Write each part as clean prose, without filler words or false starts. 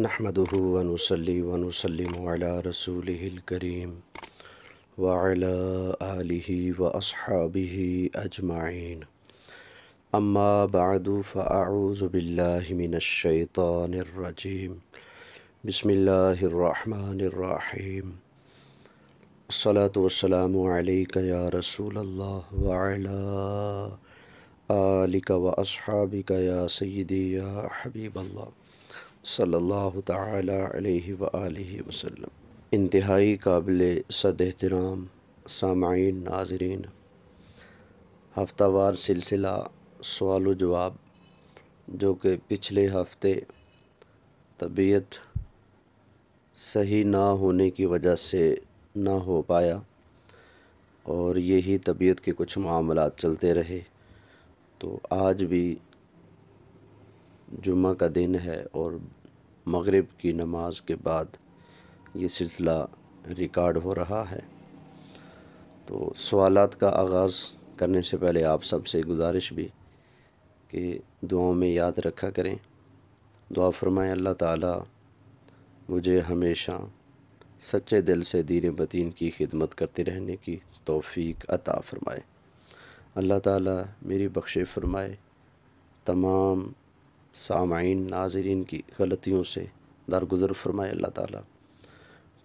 نحمده ونصلي ونسلم على رسوله الكريم وعلى آله وأصحابه أجمعين. أما بعد فأعوذ بالله من الشيطان الرجيم. بسم الله الرحمن الرحيم. الصلاة والسلام عليك يا رسول الله وعلى آلك وأصحابك يا سيدي يا حبيب الله صلی اللہ تعالی علیہ وآلہ وسلم۔ انتہائی قابل صد احترام سامعین ناظرین، ہفتہ وار سلسلہ سوال و جواب جو کہ پچھلے ہفتے طبیعت صحیح نہ ہونے کی وجہ سے نہ ہو پایا اور یہی طبیعت کے کچھ معاملات چلتے رہے، تو آج بھی جمعہ کا دن ہے اور مغرب کی نماز کے بعد یہ سلسلہ ریکارڈ ہو رہا ہے۔ تو سوالات کا آغاز کرنے سے پہلے آپ سب سے گزارش بھی کہ دعاؤں میں یاد رکھا کریں، دعا فرمائیں اللہ تعالیٰ مجھے ہمیشہ سچے دل سے دین متین کی خدمت کرتے رہنے کی توفیق عطا فرمائے، اللہ تعالیٰ میری بخش فرمائے، تمام سامعین ناظرین کی غلطیوں سے درگزر فرمائے اللہ تعالیٰ،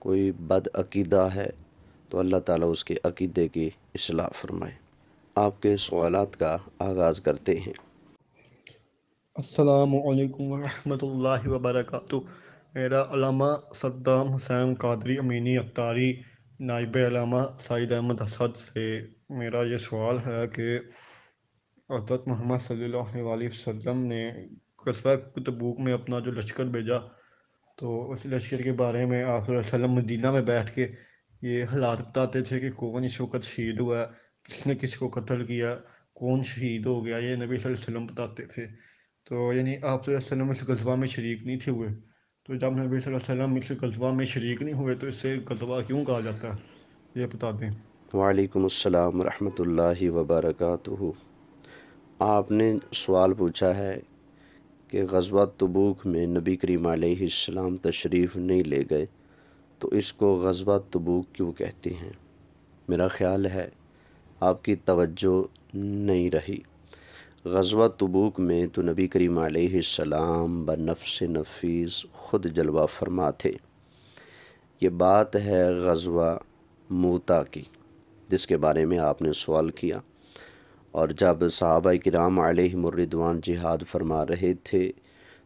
کوئی بد عقیدہ ہے تو اللہ تعالیٰ اس کے عقیدے کی اصلاح فرمائے۔ آپ کے سوالات کا آغاز کرتے ہیں۔ السلام علیکم ورحمۃ اللہ وبرکاتہ۔ میرا علامہ صدام حسین قادری امینی اختاری نائب علامہ سعید احمد اسد سے میرا یہ سوال ہے کہ حضرت محمد صلی اللہ علیہ وسلم نے غزوہ تبوک میں اپنا جو لشکر بھیجا، تو اس لشکر کے بارے میں آپ صلی اللہ علیہ وسلم مدینہ میں بیٹھ کے یہ حالات بتاتے تھے کہ کون اس وقت شہید ہوا ہے، کس نے کس کو قتل کیا، کون شہید ہو گیا، یہ نبی صلی اللہ علیہ وسلم بتاتے تھے۔ تو یعنی آپ صلی اللہ علیہ وسلم اس غزوہ میں شریک نہیں تھے ہوئے، تو جب نبی صلی اللہ علیہ وسلم اس غزوہ میں شریک نہیں ہوئے تو اسے غزوہ کیوں کہا جاتا ہے، یہ بتا دیں۔ وعلیکم السلام ورحمۃ اللہ وبرکاتہ۔ آپ نے سوال پوچھا ہے کہ غزوہ تبوک میں نبی کریم علیہ السلام تشریف نہیں لے گئے تو اس کو غزوہ تبوک کیوں کہتے ہیں؟ میرا خیال ہے آپ کی توجہ نہیں رہی۔ غزوہ تبوک میں تو نبی کریم علیہ السلام بنفس نفیس خود جلوہ فرما تھے۔ یہ بات ہے غزوہ موتا کی جس کے بارے میں آپ نے سوال کیا، اور جب صحابہ کرام علیہم الرضوان جہاد فرما رہے تھے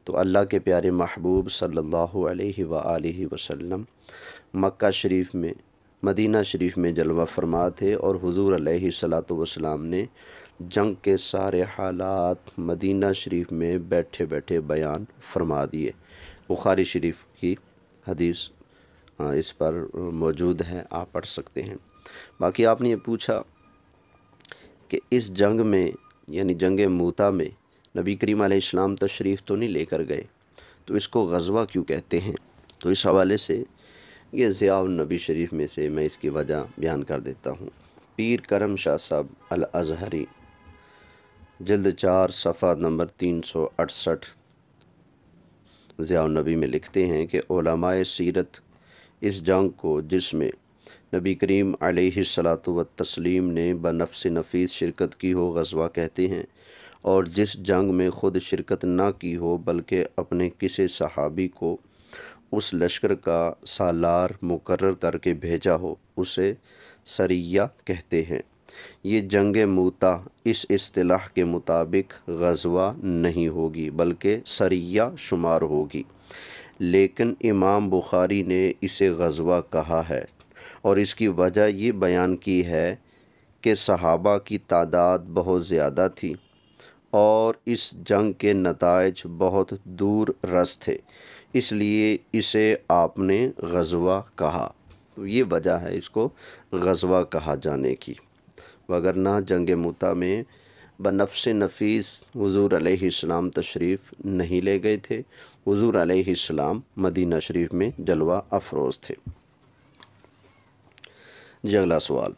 تو اللہ کے پیارے محبوب صلی اللہ علیہ وآلہ وسلم مکہ شریف میں مدینہ شریف میں جلوہ فرما تھے، اور حضور علیہ الصلاۃ والسلام نے جنگ کے سارے حالات مدینہ شریف میں بیٹھے بیٹھے بیان فرما دیے۔ بخاری شریف کی حدیث اس پر موجود ہے، آپ پڑھ سکتے ہیں۔ باقی آپ نے یہ پوچھا کہ اس جنگ میں یعنی جنگ موتا میں نبی کریم علیہ السلام تشریف تو نہیں لے کر گئے تو اس کو غزوہ کیوں کہتے ہیں؟ تو اس حوالے سے یہ ضیاء النبی شریف میں سے میں اس کی وجہ بیان کر دیتا ہوں۔ پیر کرم شاہ صاحب الازہری جلد 4 صفحہ نمبر 368 ضیاء النبی میں لکھتے ہیں کہ علماء سیرت اس جنگ کو جس میں نبی کریم علیہ الصلاۃ والتسلیم نے بنفس نفیس شرکت کی ہو غزوہ کہتے ہیں، اور جس جنگ میں خود شرکت نہ کی ہو بلکہ اپنے کسی صحابی کو اس لشکر کا سالار مقرر کر کے بھیجا ہو اسے سریہ کہتے ہیں۔ یہ جنگ موتا اس اصطلاح کے مطابق غزوہ نہیں ہوگی بلکہ سریہ شمار ہوگی، لیکن امام بخاری نے اسے غزوہ کہا ہے، اور اس کی وجہ یہ بیان کی ہے کہ صحابہ کی تعداد بہت زیادہ تھی اور اس جنگ کے نتائج بہت دور رس تھے، اس لیے اسے آپ نے غزوہ کہا۔ تو یہ وجہ ہے اس کو غزوہ کہا جانے کی، وگرنہ جنگ موتا میں بنفس نفیس حضور علیہ السلام تشریف نہیں لے گئے تھے، حضور علیہ السلام مدینہ شریف میں جلوہ افروز تھے۔ جی اگلا سوال۔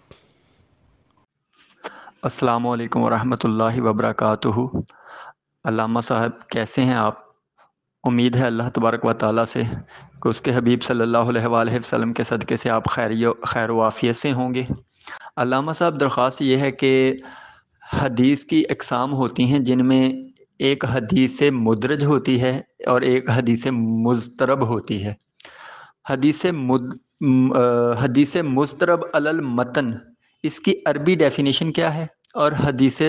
السلام علیکم ورحمۃ اللہ وبرکاتہ۔ علامہ صاحب کیسے ہیں آپ؟ امید ہے اللہ تبارک و تعالیٰ سے کہ اس کے حبیب صلی اللہ علیہ وآلہ وسلم کے صدقے سے آپ خیر و عافیت سے ہوں گے۔ علامہ صاحب، درخواست یہ ہے کہ حدیث کی اقسام ہوتی ہیں جن میں ایک حدیث مدرج ہوتی ہے اور ایک حدیث مضطرب ہوتی ہے۔ حدیث مضطرب علی المتن، اس کی عربی ڈیفینیشن کیا ہے؟ اور حدیث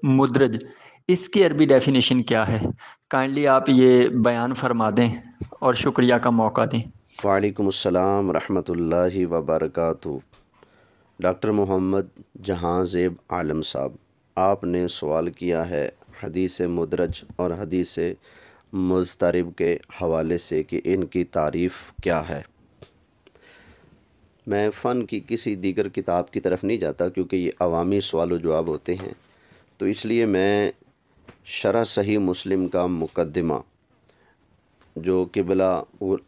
مدرج، اس کی عربی ڈیفینیشن کیا ہے؟ کائنڈلی آپ یہ بیان فرما دیں اور شکریہ کا موقع دیں۔ وعلیکم السلام ورحمۃ اللہ وبرکاتہ۔ ڈاکٹر محمد جہاں زیب عالم صاحب، آپ نے سوال کیا ہے حدیث مدرج اور حدیث مضطرب کے حوالے سے کہ ان کی تعریف کیا ہے۔ میں فن کی کسی دیگر کتاب کی طرف نہیں جاتا کیونکہ یہ عوامی سوال و جواب ہوتے ہیں، تو اس لیے میں شرح صحیح مسلم کا مقدمہ جو قبلہ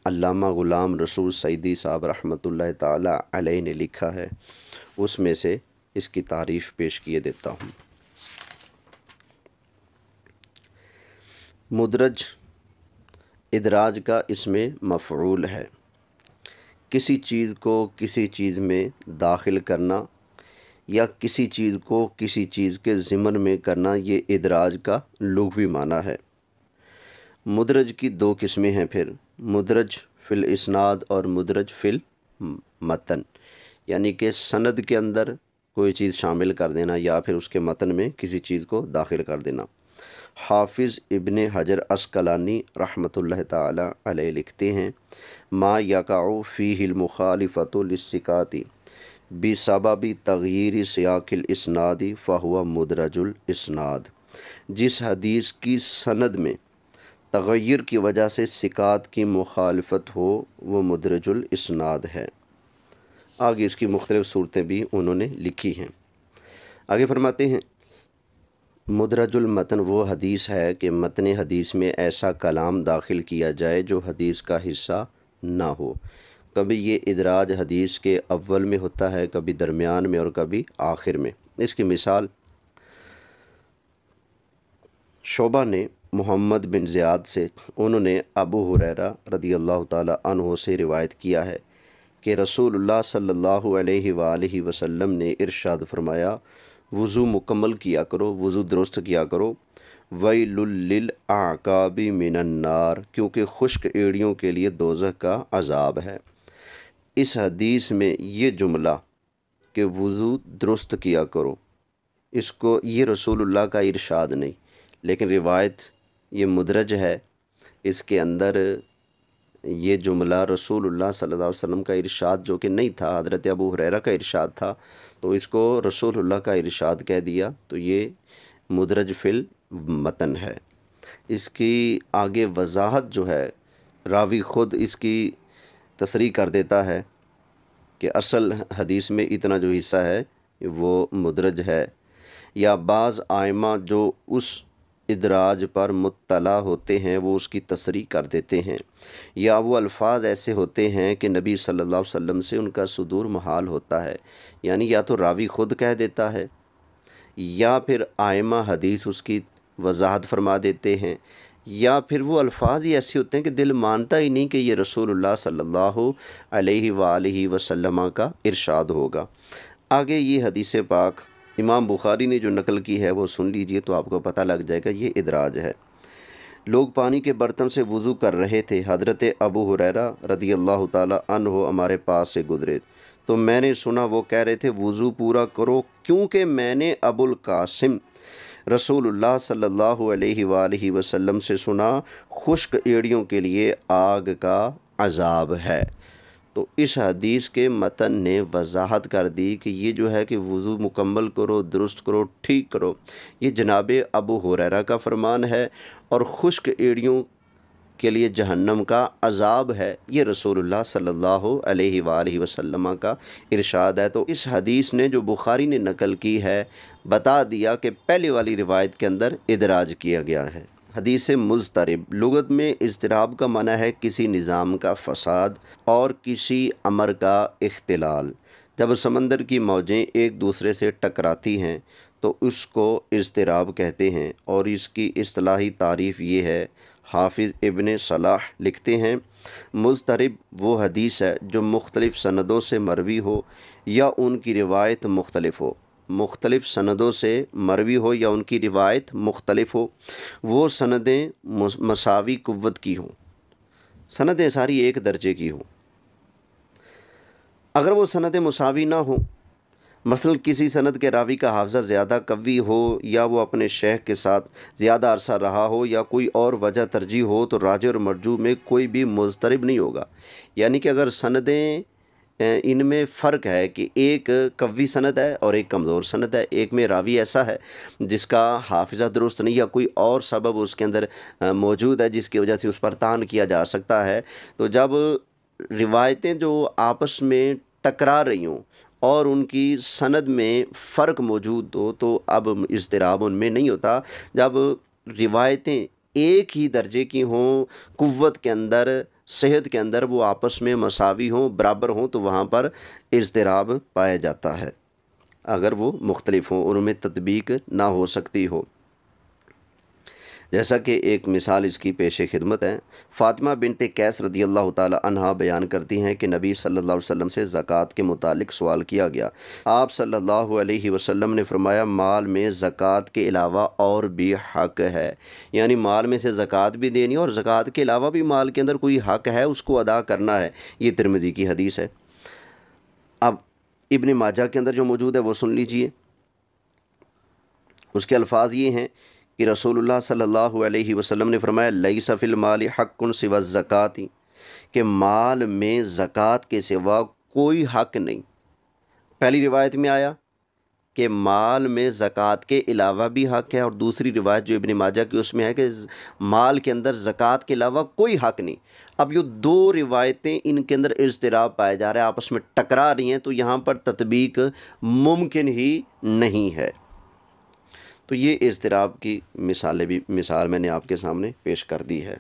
علامہ غلام رسول سعیدی صاحب رحمۃ اللہ تعالی علیہ نے لکھا ہے، اس میں سے اس کی تعریف پیش کیے دیتا ہوں۔ مدرج ادراج کا اسم مفعول ہے، کسی چیز کو کسی چیز میں داخل کرنا یا کسی چیز کو کسی چیز کے ضمن میں کرنا، یہ ادراج کا لغوی معنی ہے۔ مدرج کی دو قسمیں ہیں پھر، مدرج فی الاسناد اور مدرج فی المتن، یعنی کہ سند کے اندر کوئی چیز شامل کر دینا یا پھر اس کے متن میں کسی چیز کو داخل کر دینا۔ حافظ ابن حجر عسقلانی رحمۃ اللہ تعالی علیہ لکھتے ہیں، ما یقع فیہ المخالفۃ للثقات بسبب تغییر سیاق الاسناد فہو مدرج الاسناد، جس حدیث کی سند میں تغیر کی وجہ سے ثقات کی مخالفت ہو وہ مدرج الاسناد ہے۔ آگے اس کی مختلف صورتیں بھی انہوں نے لکھی ہیں۔ آگے فرماتے ہیں، مدرج المتن وہ حدیث ہے کہ متن حدیث میں ایسا کلام داخل کیا جائے جو حدیث کا حصہ نہ ہو۔ کبھی یہ ادراج حدیث کے اول میں ہوتا ہے، کبھی درمیان میں اور کبھی آخر میں۔ اس کی مثال شعبہ نے محمد بن زیاد سے، انہوں نے ابو ہریرہ رضی اللہ تعالی عنہ سے روایت کیا ہے کہ رسول اللہ صلی اللہ علیہ وآلہ وسلم نے ارشاد فرمایا، وضو مکمل کیا کرو، وضو درست کیا کرو، ویل للاعقاب من النار، کیونکہ خشک ایڑیوں کے لیے دوزخ کا عذاب ہے۔ اس حدیث میں یہ جملہ کہ وضو درست کیا کرو، اس کو یہ رسول اللہ کا ارشاد نہیں، لیکن روایت یہ مدرج ہے، اس کے اندر یہ جملہ رسول اللہ صلی اللہ علیہ وسلم کا ارشاد جو کہ نہیں تھا، حضرت ابو ہریرہ کا ارشاد تھا، تو اس کو رسول اللہ کا ارشاد کہہ دیا، تو یہ مدرج فی المتن ہے۔ اس کی آگے وضاحت جو ہے، راوی خود اس کی تصریح کر دیتا ہے کہ اصل حدیث میں اتنا جو حصہ ہے وہ مدرج ہے، یا بعض ائمہ جو اس ادراج پر مطلع ہوتے ہیں وہ اس کی تصریح کر دیتے ہیں، یا وہ الفاظ ایسے ہوتے ہیں کہ نبی صلی اللہ علیہ وسلم سے ان کا صدور محال ہوتا ہے، یعنی یا تو راوی خود کہہ دیتا ہے یا پھر ائمہ حدیث اس کی وضاحت فرما دیتے ہیں، یا پھر وہ الفاظ ہی ایسے ہوتے ہیں کہ دل مانتا ہی نہیں کہ یہ رسول اللہ صلی اللہ علیہ وآلہ وسلم کا ارشاد ہوگا۔ آگے یہ حدیث پاک امام بخاری نے جو نقل کی ہے وہ سن لیجئے تو آپ کو پتہ لگ جائے گا، یہ ادراج ہے۔ لوگ پانی کے برتن سے وضو کر رہے تھے، حضرت ابو ہریرہ رضی اللہ تعالی عنہ ہمارے پاس سے گزرے تو میں نے سنا وہ کہہ رہے تھے وضو پورا کرو، کیونکہ میں نے ابو القاسم رسول اللہ صلی اللہ علیہ وآلہ وسلم سے سنا خشک ایڑیوں کے لیے آگ کا عذاب ہے۔ تو اس حدیث کے متن نے وضاحت کر دی کہ یہ جو ہے کہ وضو مکمل کرو، درست کرو، ٹھیک کرو، یہ جناب ابو ہریرہ کا فرمان ہے، اور خشک ایڑیوں کے لیے جہنم کا عذاب ہے، یہ رسول اللہ صلی اللہ علیہ وآلہ وسلم کا ارشاد ہے۔ تو اس حدیث نے جو بخاری نے نقل کی ہے بتا دیا کہ پہلے والی روایت کے اندر ادراج کیا گیا ہے۔ حدیث مضطرب لغت میں اضطراب کا معنی ہے کسی نظام کا فساد اور کسی امر کا اختلال۔ جب سمندر کی موجیں ایک دوسرے سے ٹکراتی ہیں تو اس کو اضطراب کہتے ہیں، اور اس کی اصطلاحی تعریف یہ ہے، حافظ ابن صلاح لکھتے ہیں مضطرب وہ حدیث ہے جو مختلف سندوں سے مروی ہو یا ان کی روایت مختلف ہو، مختلف سندوں سے مروی ہو یا ان کی روایت مختلف ہو، وہ سندیں مساوی قوت کی ہوں، سندیں ساری ایک درجے کی ہوں۔ اگر وہ سندیں مساوی نہ ہوں، مثلا کسی سند کے راوی کا حافظہ زیادہ قوی ہو یا وہ اپنے شیخ کے ساتھ زیادہ عرصہ رہا ہو یا کوئی اور وجہ ترجیح ہو، تو راجح اور مرجوح میں کوئی بھی مضطرب نہیں ہوگا۔ یعنی کہ اگر سندیں ان میں فرق ہے کہ ایک قوی سند ہے اور ایک کمزور سند ہے، ایک میں راوی ایسا ہے جس کا حافظہ درست نہیں یا کوئی اور سبب اس کے اندر موجود ہے جس کی وجہ سے اس پر طعن کیا جا سکتا ہے، تو جب روایتیں جو آپس میں ٹکرا رہی ہوں اور ان کی سند میں فرق موجود ہو تو اب اضطراب ان میں نہیں ہوتا۔ جب روایتیں ایک ہی درجے کی ہوں، قوت کے اندر، صحت کے اندر وہ آپس میں مساوی ہوں، برابر ہوں، تو وہاں پر اضطراب پایا جاتا ہے اگر وہ مختلف ہوں اور ان میں تطبیق نہ ہو سکتی ہو۔ جیسا کہ ایک مثال اس کی پیش خدمت ہے، فاطمہ بنت قیس رضی اللہ تعالی عنہا بیان کرتی ہیں کہ نبی صلی اللہ علیہ وسلم سے زکوٰۃ کے متعلق سوال کیا گیا۔ آپ صلی اللہ علیہ وسلم نے فرمایا مال میں زکوٰۃ کے علاوہ اور بھی حق ہے، یعنی مال میں سے زکوٰۃ بھی دینی اور زکوٰۃ کے علاوہ بھی مال کے اندر کوئی حق ہے اس کو ادا کرنا ہے۔ یہ ترمذی کی حدیث ہے۔ اب ابن ماجہ کے اندر جو موجود ہے وہ سن لیجئے، اس کے الفاظ یہ ہیں کہ رسول اللہ صلی اللہ علیہ وسلم نے فرمایا لیس فی المال حق سوی الزکوٰۃ، کہ مال میں زکوٰۃ کے سوا کوئی حق نہیں۔ پہلی روایت میں آیا کہ مال میں زکوٰۃ کے علاوہ بھی حق ہے، اور دوسری روایت جو ابن ماجہ کی اس میں ہے کہ مال کے اندر زکوٰۃ کے علاوہ کوئی حق نہیں۔ اب یہ دو روایتیں ان کے اندر اضطراب پائے جا رہے ہیں، آپس میں ٹکرا رہی ہیں، تو یہاں پر تطبیق ممکن ہی نہیں ہے۔ تو یہ اضطراب کی مثال میں نے آپ کے سامنے پیش کر دی ہے۔